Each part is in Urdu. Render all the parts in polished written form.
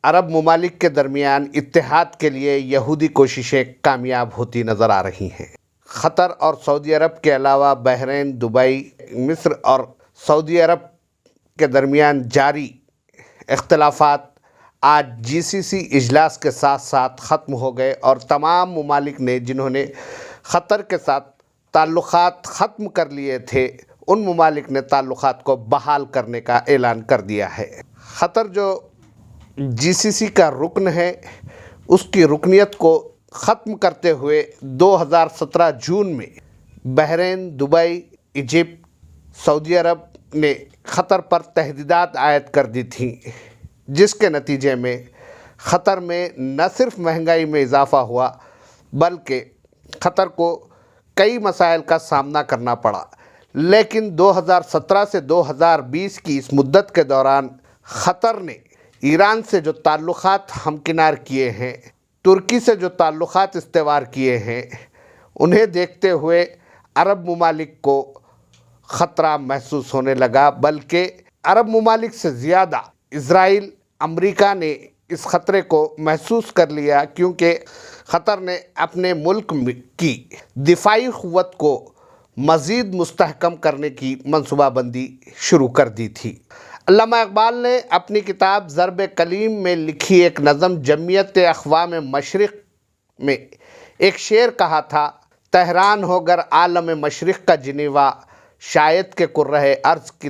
عرب ممالک کے درمیان اتحاد کے لیے یہودی کوششیں کامیاب ہوتی نظر آ رہی ہیں۔ قطر اور سعودی عرب کے علاوہ بحرین، دبئی، مصر اور سعودی عرب کے درمیان جاری اختلافات آج GCC اجلاس کے ساتھ ساتھ ختم ہو گئے، اور تمام ممالک نے جنہوں نے قطر کے ساتھ تعلقات ختم کر لیے تھے، ان ممالک نے تعلقات کو بحال کرنے کا اعلان کر دیا ہے۔ قطر جو GCC کا رکن ہے، اس کی رکنیت کو ختم کرتے ہوئے 2017 جون میں بحرین، دبئی، ایجپٹ، سعودی عرب نے قطر پر تحدیدات عائد کر دی تھیں، جس کے نتیجے میں قطر میں نہ صرف مہنگائی میں اضافہ ہوا بلکہ قطر کو کئی مسائل کا سامنا کرنا پڑا۔ لیکن 2017 سے 2020 کی اس مدت کے دوران قطر نے ایران سے جو تعلقات ہمکنار کیے ہیں، ترکی سے جو تعلقات استوار کیے ہیں، انہیں دیکھتے ہوئے عرب ممالک کو خطرہ محسوس ہونے لگا، بلکہ عرب ممالک سے زیادہ اسرائیل، امریکہ نے اس خطرے کو محسوس کر لیا، کیونکہ قطر نے اپنے ملک کی دفاعی قوت کو مزید مستحکم کرنے کی منصوبہ بندی شروع کر دی تھی۔ علامہ اقبال نے اپنی کتاب ضرب کلیم میں لکھی ایک نظم جمعیت اقوام مشرق میں ایک شعر کہا تھا: تہران ہو گر عالم مشرق کا جنیوا، شاید کہ کرہ ارض کی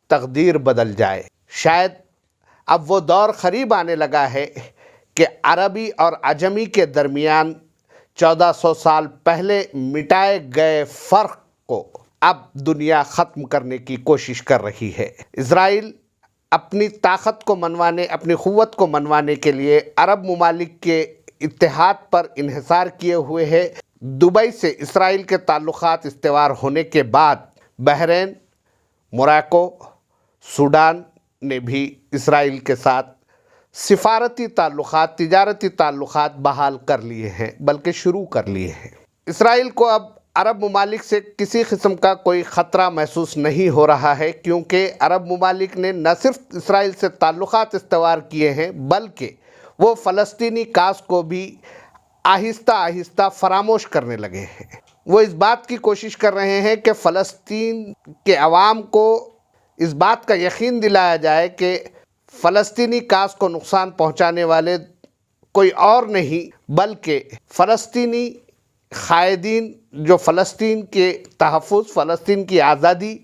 تقدیر بدل جائے۔ شاید اب وہ دور قریب آنے لگا ہے کہ عربی اور عجمی کے درمیان 1400 سال پہلے مٹائے گئے فرق کو اب دنیا ختم کرنے کی کوشش کر رہی ہے۔ اسرائیل اپنی طاقت کو منوانے، اپنی قوت کو منوانے کے لیے عرب ممالک کے اتحاد پر انحصار کیے ہوئے ہے۔ دبئی سے اسرائیل کے تعلقات استوار ہونے کے بعد بحرین، موراکو، سوڈان نے بھی اسرائیل کے ساتھ سفارتی تعلقات، تجارتی تعلقات بحال کر لیے ہیں، بلکہ شروع کر لیے ہیں۔ اسرائیل کو اب عرب ممالک سے کسی قسم کا کوئی خطرہ محسوس نہیں ہو رہا ہے، کیونکہ عرب ممالک نے نہ صرف اسرائیل سے تعلقات استوار کیے ہیں بلکہ وہ فلسطینی کاز کو بھی آہستہ آہستہ فراموش کرنے لگے ہیں۔ وہ اس بات کی کوشش کر رہے ہیں کہ فلسطین کے عوام کو اس بات کا یقین دلایا جائے کہ فلسطینی کاز کو نقصان پہنچانے والے کوئی اور نہیں بلکہ فلسطینی قائدین، جو فلسطین کے تحفظ، فلسطین کی آزادی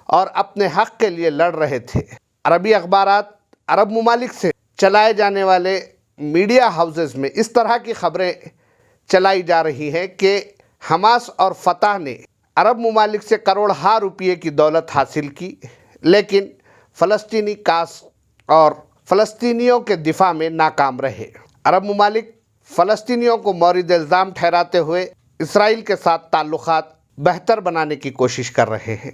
اور اپنے حق کے لیے لڑ رہے تھے۔ عربی اخبارات، عرب ممالک سے چلائے جانے والے میڈیا ہاؤسز میں اس طرح کی خبریں چلائی جا رہی ہیں کہ حماس اور فتح نے عرب ممالک سے کروڑہا روپے کی دولت حاصل کی، لیکن فلسطینی کاز اور فلسطینیوں کے دفاع میں ناکام رہے۔ عرب ممالک فلسطینیوں کو مورد الزام ٹھہراتے ہوئے اسرائیل کے ساتھ تعلقات بہتر بنانے کی کوشش کر رہے ہیں،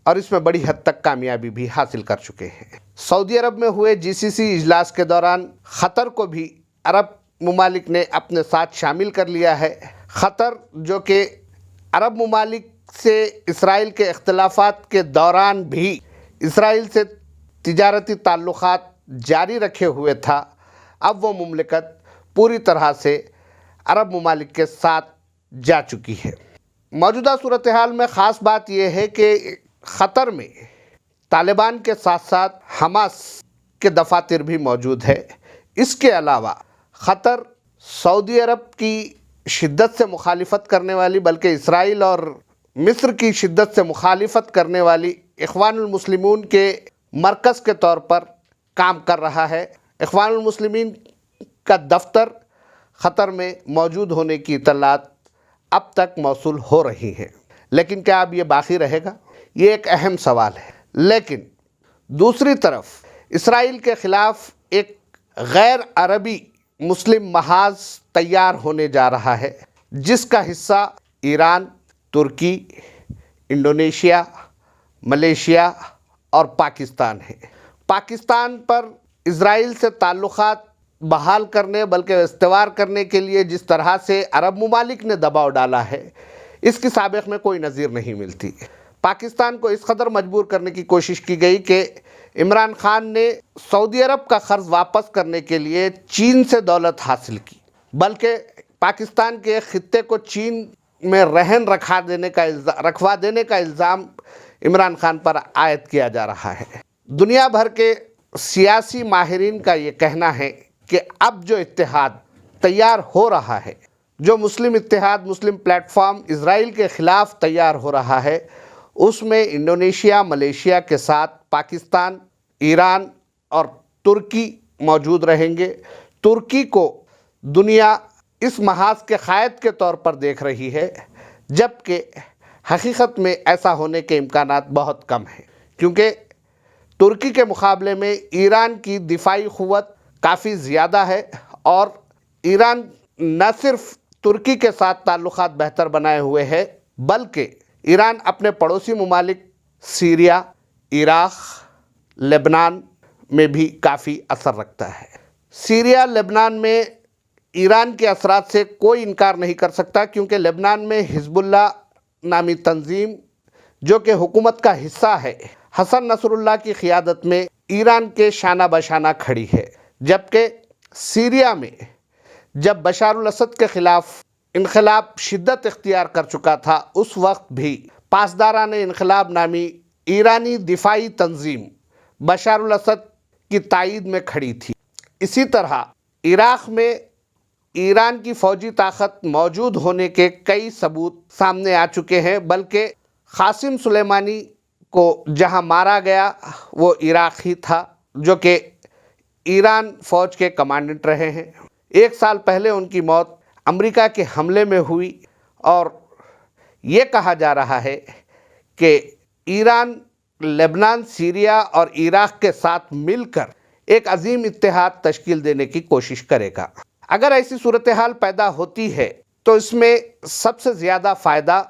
اور اس میں بڑی حد تک کامیابی بھی حاصل کر چکے ہیں۔ سعودی عرب میں ہوئے GCC اجلاس کے دوران قطر کو بھی عرب ممالک نے اپنے ساتھ شامل کر لیا ہے۔ قطر جو کہ عرب ممالک سے اسرائیل کے اختلافات کے دوران بھی اسرائیل سے تجارتی تعلقات جاری رکھے ہوئے تھا، اب وہ مملکت پوری طرح سے عرب ممالک کے ساتھ جا چکی ہے۔ موجودہ صورتحال میں خاص بات یہ ہے کہ قطر میں طالبان کے ساتھ ساتھ حماس کے دفاتر بھی موجود ہے۔ اس کے علاوہ قطر سعودی عرب کی شدت سے مخالفت کرنے والی، بلکہ اسرائیل اور مصر کی شدت سے مخالفت کرنے والی اخوان المسلمون کے مرکز کے طور پر کام کر رہا ہے۔ اخوان المسلمین کا دفتر قطر میں موجود ہونے کی اطلاعات اب تک موصول ہو رہی ہیں، لیکن کیا اب یہ باقی رہے گا؟ یہ ایک اہم سوال ہے۔ لیکن دوسری طرف اسرائیل کے خلاف ایک غیر عربی مسلم محاذ تیار ہونے جا رہا ہے، جس کا حصہ ایران، ترکی، انڈونیشیا، ملیشیا اور پاکستان ہے۔ پاکستان پر اسرائیل سے تعلقات بحال کرنے، بلکہ استوار کرنے کے لیے جس طرح سے عرب ممالک نے دباؤ ڈالا ہے، اس کی سابق میں کوئی نظیر نہیں ملتی۔ پاکستان کو اس قدر مجبور کرنے کی کوشش کی گئی کہ عمران خان نے سعودی عرب کا قرض واپس کرنے کے لیے چین سے دولت حاصل کی، بلکہ پاکستان کے خطے کو چین میں رہن رکھوا دینے کا الزام عمران خان پر عائد کیا جا رہا ہے۔ دنیا بھر کے سیاسی ماہرین کا یہ کہنا ہے کہ اب جو اتحاد تیار ہو رہا ہے، جو مسلم اتحاد، مسلم پلیٹ فارم اسرائیل کے خلاف تیار ہو رہا ہے، اس میں انڈونیشیا، ملیشیا کے ساتھ پاکستان، ایران اور ترکی موجود رہیں گے۔ ترکی کو دنیا اس محاذ کے قائد کے طور پر دیکھ رہی ہے، جبکہ حقیقت میں ایسا ہونے کے امکانات بہت کم ہیں، کیونکہ ترکی کے مقابلے میں ایران کی دفاعی قوت کافی زیادہ ہے، اور ایران نہ صرف ترکی کے ساتھ تعلقات بہتر بنائے ہوئے ہے، بلکہ ایران اپنے پڑوسی ممالک سیریا، عراق، لبنان میں بھی کافی اثر رکھتا ہے۔ سیریا، لبنان میں ایران کے اثرات سے کوئی انکار نہیں کر سکتا، کیونکہ لبنان میں حزب اللہ نامی تنظیم جو کہ حکومت کا حصہ ہے، حسن نصر اللہ کی قیادت میں ایران کے شانہ بشانہ کھڑی ہے، جبکہ سیریا میں جب بشار الاسد کے خلاف انقلاب شدت اختیار کر چکا تھا، اس وقت بھی پاسداران انقلاب نامی ایرانی دفاعی تنظیم بشار الاسد کی تائید میں کھڑی تھی۔ اسی طرح عراق میں ایران کی فوجی طاقت موجود ہونے کے کئی ثبوت سامنے آ چکے ہیں، بلکہ قاسم سلیمانی کو جہاں مارا گیا وہ عراق ہی تھا، جو کہ ایران فوج کے کمانڈنٹ رہے ہیں۔ 1 سال پہلے ان کی موت امریکہ کے حملے میں ہوئی، اور یہ کہا جا رہا ہے کہ ایران لبنان، سیریا اور عراق کے ساتھ مل کر ایک عظیم اتحاد تشکیل دینے کی کوشش کرے گا۔ اگر ایسی صورتحال پیدا ہوتی ہے تو اس میں سب سے زیادہ فائدہ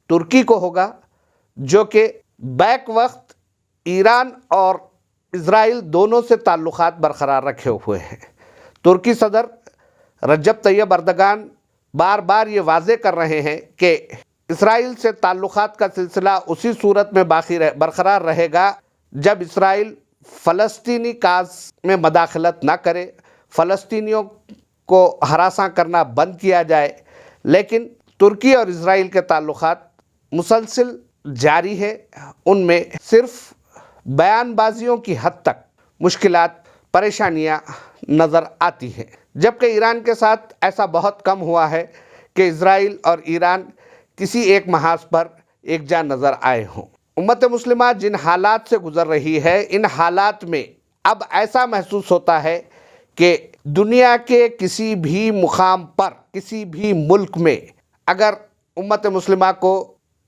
ترکی کو ہوگا، جو کہ بیک وقت ایران اور اسرائیل دونوں سے تعلقات برقرار رکھے ہوئے ہیں۔ ترکی صدر رجب طیب اردگان بار بار یہ واضح کر رہے ہیں کہ اسرائیل سے تعلقات کا سلسلہ اسی صورت میں برقرار رہے گا جب اسرائیل فلسطینی کاز میں مداخلت نہ کرے، فلسطینیوں کو ہراساں کرنا بند کیا جائے۔ لیکن ترکی اور اسرائیل کے تعلقات مسلسل جاری ہے، ان میں صرف بیان بازیوں کی حد تک مشکلات، پریشانیاں نظر آتی ہیں، جبکہ ایران کے ساتھ ایسا بہت کم ہوا ہے کہ اسرائیل اور ایران کسی ایک محاذ پر یکجا نظر آئے ہوں۔ امت مسلمہ جن حالات سے گزر رہی ہے، ان حالات میں اب ایسا محسوس ہوتا ہے کہ دنیا کے کسی بھی مقام پر، کسی بھی ملک میں اگر امت مسلمہ کو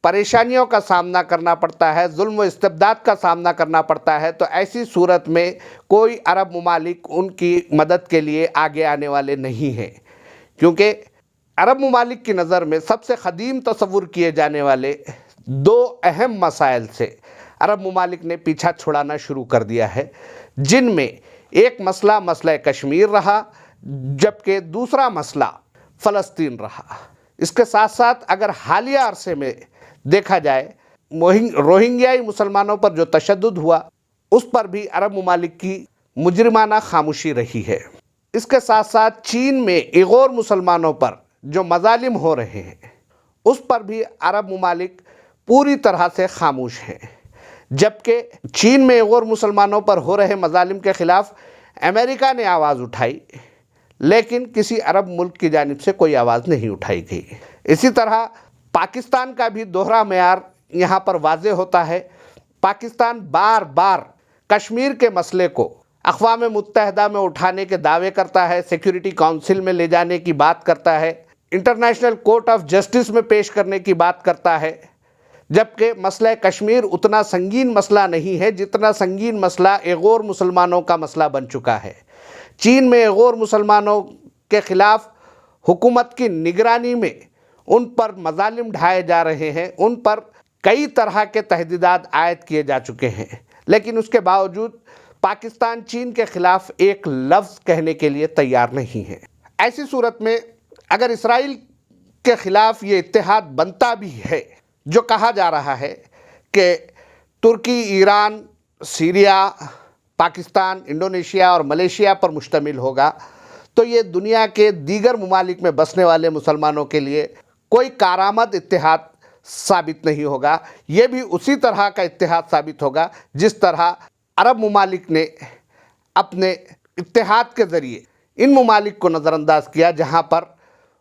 پریشانیوں کا سامنا کرنا پڑتا ہے، ظلم و استبداد کا سامنا کرنا پڑتا ہے، تو ایسی صورت میں کوئی عرب ممالک ان کی مدد کے لیے آگے آنے والے نہیں ہیں، کیونکہ عرب ممالک کی نظر میں سب سے قدیم تصور کیے جانے والے 2 اہم مسائل سے عرب ممالک نے پیچھا چھڑانا شروع کر دیا ہے، جن میں ایک مسئلہ کشمیر رہا، جبکہ دوسرا مسئلہ فلسطین رہا۔ اس کے ساتھ ساتھ اگر حالیہ عرصے میں دیکھا جائے، روہنگیائی مسلمانوں پر جو تشدد ہوا، اس پر بھی عرب ممالک کی مجرمانہ خاموشی رہی ہے۔ اس کے ساتھ ساتھ چین میں ایغور مسلمانوں پر جو مظالم ہو رہے ہیں، اس پر بھی عرب ممالک پوری طرح سے خاموش ہیں، جبکہ چین میں ایغور مسلمانوں پر ہو رہے مظالم کے خلاف امریکہ نے آواز اٹھائی، لیکن کسی عرب ملک کی جانب سے کوئی آواز نہیں اٹھائی گئی۔ اسی طرح پاکستان کا بھی دوہرا معیار یہاں پر واضح ہوتا ہے۔ پاکستان بار بار کشمیر کے مسئلے کو اقوام متحدہ میں اٹھانے کے دعوے کرتا ہے، سیکیورٹی کونسل میں لے جانے کی بات کرتا ہے، انٹرنیشنل کورٹ آف جسٹس میں پیش کرنے کی بات کرتا ہے، جبکہ مسئلہ کشمیر اتنا سنگین مسئلہ نہیں ہے جتنا سنگین مسئلہ ایغور مسلمانوں کا مسئلہ بن چکا ہے۔ چین میں ایغور مسلمانوں کے خلاف حکومت کی نگرانی میں ان پر مظالم ڈھائے جا رہے ہیں، ان پر کئی طرح کے تہدیدات عائد کیے جا چکے ہیں، لیکن اس کے باوجود پاکستان چین کے خلاف ایک لفظ کہنے کے لیے تیار نہیں ہے۔ ایسی صورت میں اگر اسرائیل کے خلاف یہ اتحاد بنتا بھی ہے، جو کہا جا رہا ہے کہ ترکی، ایران، سیریا، پاکستان، انڈونیشیا اور ملیشیا پر مشتمل ہوگا تو یہ دنیا کے دیگر ممالک میں بسنے والے مسلمانوں کے لیے کوئی کارآمد اتحاد ثابت نہیں ہوگا۔ یہ بھی اسی طرح کا اتحاد ثابت ہوگا جس طرح عرب ممالک نے اپنے اتحاد کے ذریعے ان ممالک کو نظر انداز کیا جہاں پر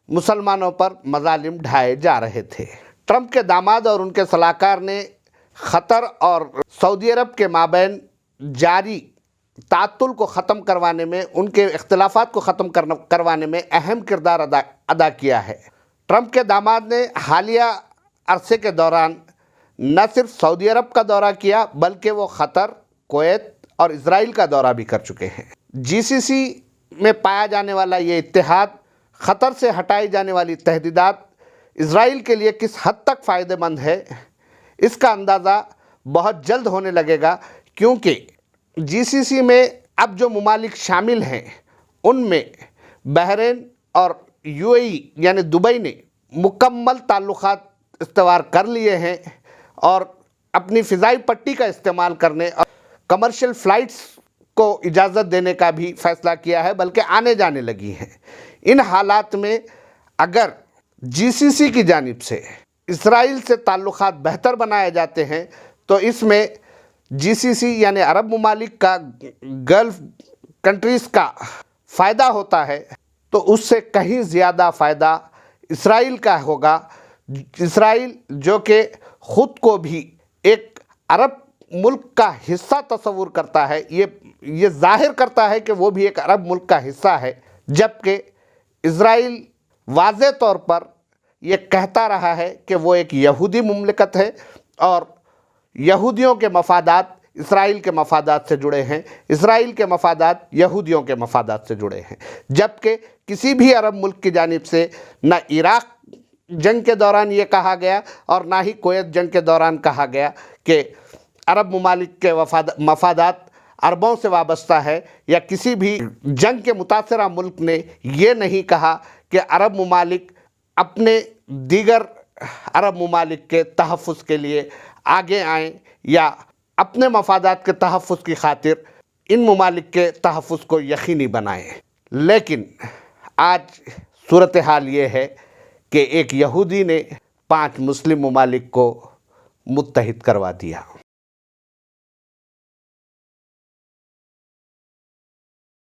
مسلمانوں پر مظالم ڈھائے جا رہے تھے۔ ٹرمپ کے داماد اور ان کے صلاحکار نے قطر اور سعودی عرب کے مابین جاری تعطل کو ختم کروانے میں، ان کے اختلافات کو ختم کروانے میں اہم کردار ادا کیا ہے۔ ٹرمپ کے داماد نے حالیہ عرصے کے دوران نہ صرف سعودی عرب کا دورہ کیا بلکہ وہ قطر، کویت اور اسرائیل کا دورہ بھی کر چکے ہیں۔ جی سی سی میں پایا جانے والا یہ اتحاد، قطر سے ہٹائی جانے والی تحدیدات اسرائیل کے لیے کس حد تک فائدہ مند ہے، اس کا اندازہ بہت جلد ہونے لگے گا، کیونکہ جی سی سی میں اب جو ممالک شامل ہیں ان میں بحرین اور یو اے ای یعنی دبئی نے مکمل تعلقات استوار کر لیے ہیں اور اپنی فضائی پٹی کا استعمال کرنے اور کمرشل فلائٹس کو اجازت دینے کا بھی فیصلہ کیا ہے، بلکہ آنے جانے لگی ہیں۔ ان حالات میں اگر جی سی سی کی جانب سے اسرائیل سے تعلقات بہتر بنائے جاتے ہیں تو اس میں جی سی سی یعنی عرب ممالک کا، گلف کنٹریز کا فائدہ ہوتا ہے، تو اس سے کہیں زیادہ فائدہ اسرائیل کا ہوگا۔ اسرائیل جو کہ خود کو بھی ایک عرب ملک کا حصہ تصور کرتا ہے، یہ ظاہر کرتا ہے کہ وہ بھی ایک عرب ملک کا حصہ ہے، جبکہ اسرائیل واضح طور پر یہ کہتا رہا ہے کہ وہ ایک یہودی مملکت ہے اور یہودیوں کے مفادات اسرائیل کے مفادات سے جڑے ہیں، اسرائیل کے مفادات یہودیوں کے مفادات سے جڑے ہیں، جبکہ کسی بھی عرب ملک کی جانب سے نہ عراق جنگ کے دوران یہ کہا گیا اور نہ ہی کویت جنگ کے دوران کہا گیا کہ عرب ممالک کے مفادات عربوں سے وابستہ ہے، یا کسی بھی جنگ کے متاثرہ ملک نے یہ نہیں کہا کہ عرب ممالک اپنے دیگر عرب ممالک کے تحفظ کے لیے آگے آئیں یا اپنے مفادات کے تحفظ کی خاطر ان ممالک کے تحفظ کو یقینی بنائیں۔ لیکن آج صورتحال یہ ہے کہ ایک یہودی نے 5 مسلم ممالک کو متحد کروا دیا۔